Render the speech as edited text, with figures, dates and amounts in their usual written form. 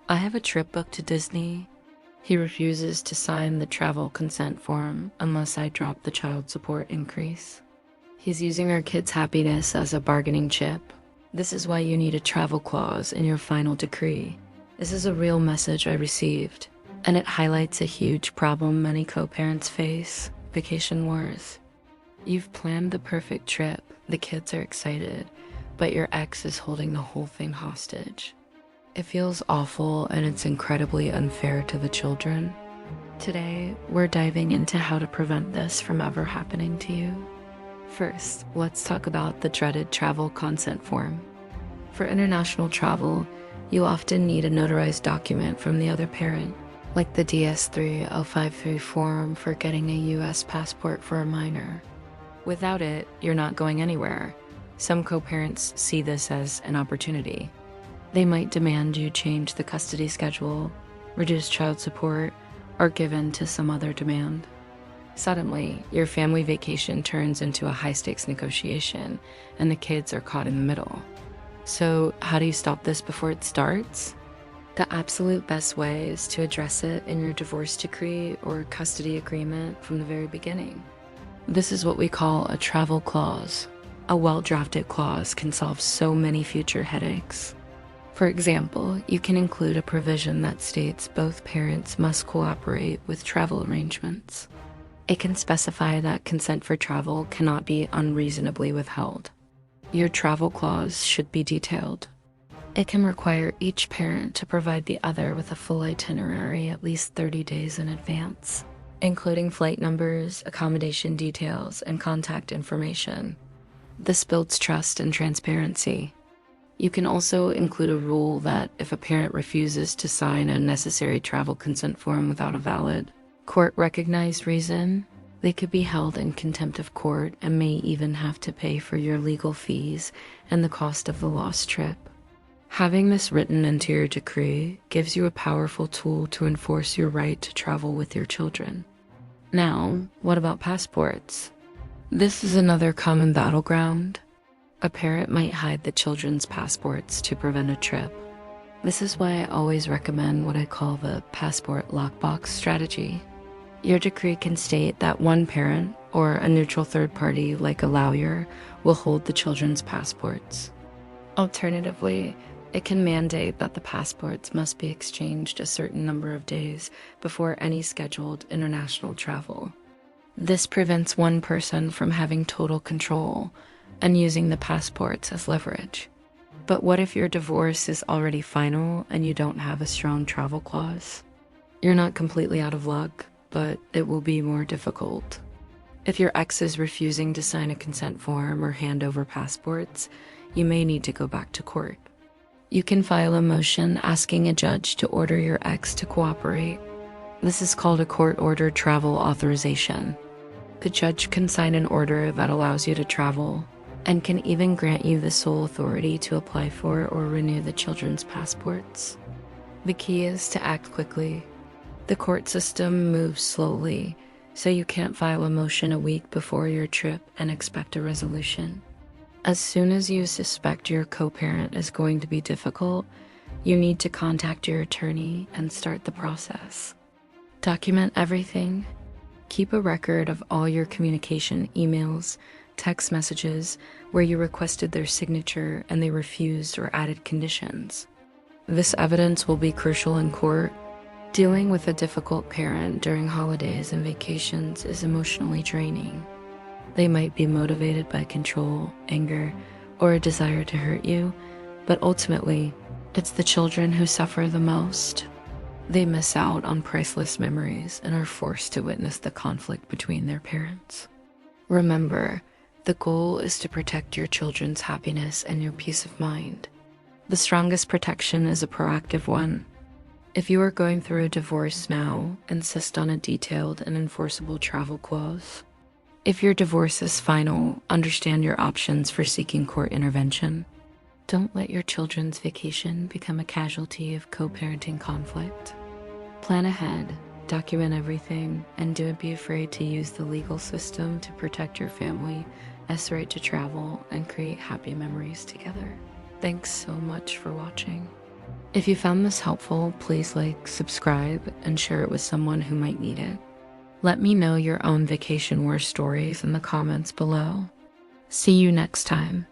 I have a trip booked to Disney. He refuses to sign the travel consent form unless I drop the child support increase. He's using our kid's happiness as a bargaining chip. This is why you need a travel clause in your final decree. This is a real message I received, and it highlights a huge problem many co-parents face: vacation wars. You've planned the perfect trip, the kids are excited, but your ex is holding the whole thing hostage. It feels awful, and it's incredibly unfair to the children. Today, we're diving into how to prevent this from ever happening to you. First, let's talk about the dreaded travel consent form. For international travel, you often need a notarized document from the other parent, like the DS-3053 form for getting a US passport for a minor. Without it, you're not going anywhere. Some co-parents see this as an opportunity. They might demand you change the custody schedule, reduce child support, or give in to some other demand. Suddenly, your family vacation turns into a high-stakes negotiation, and the kids are caught in the middle. So, how do you stop this before it starts? The absolute best way is to address it in your divorce decree or custody agreement from the very beginning. This is what we call a travel clause. A well-drafted clause can solve so many future headaches. For example, you can include a provision that states both parents must cooperate with travel arrangements. It can specify that consent for travel cannot be unreasonably withheld. Your travel clause should be detailed. It can require each parent to provide the other with a full itinerary at least 30 days in advance, including flight numbers, accommodation details, and contact information. This builds trust and transparency. You can also include a rule that if a parent refuses to sign a necessary travel consent form without a valid, court-recognized reason, they could be held in contempt of court and may even have to pay for your legal fees and the cost of the lost trip. Having this written into your decree gives you a powerful tool to enforce your right to travel with your children. Now, what about passports? This is another common battleground. A parent might hide the children's passports to prevent a trip. This is why I always recommend what I call the passport lockbox strategy. Your decree can state that one parent or a neutral third party like a lawyer will hold the children's passports. Alternatively, it can mandate that the passports must be exchanged a certain number of days before any scheduled international travel. This prevents one person from having total control and using the passports as leverage. But what if your divorce is already final and you don't have a strong travel clause? You're not completely out of luck, but it will be more difficult. If your ex is refusing to sign a consent form or hand over passports, you may need to go back to court. You can file a motion asking a judge to order your ex to cooperate. This is called a court-ordered travel authorization. The judge can sign an order that allows you to travel and can even grant you the sole authority to apply for or renew the children's passports. The key is to act quickly. The court system moves slowly, so you can't file a motion a week before your trip and expect a resolution. As soon as you suspect your co-parent is going to be difficult, you need to contact your attorney and start the process. Document everything. Keep a record of all your communication, emails, text messages where you requested their signature and they refused or added conditions. This evidence will be crucial in court. Dealing with a difficult parent during holidays and vacations is emotionally draining. They might be motivated by control, anger, or a desire to hurt you, but ultimately, it's the children who suffer the most. They miss out on priceless memories and are forced to witness the conflict between their parents. Remember, the goal is to protect your children's happiness and your peace of mind. The strongest protection is a proactive one. If you are going through a divorce now, insist on a detailed and enforceable travel clause. If your divorce is final, understand your options for seeking court intervention. Don't let your children's vacation become a casualty of co-parenting conflict. Plan ahead, document everything, and don't be afraid to use the legal system to protect your family, as right to travel, and create happy memories together. Thanks so much for watching. If you found this helpful, please like, subscribe, and share it with someone who might need it. Let me know your own vacation war stories in the comments below. See you next time.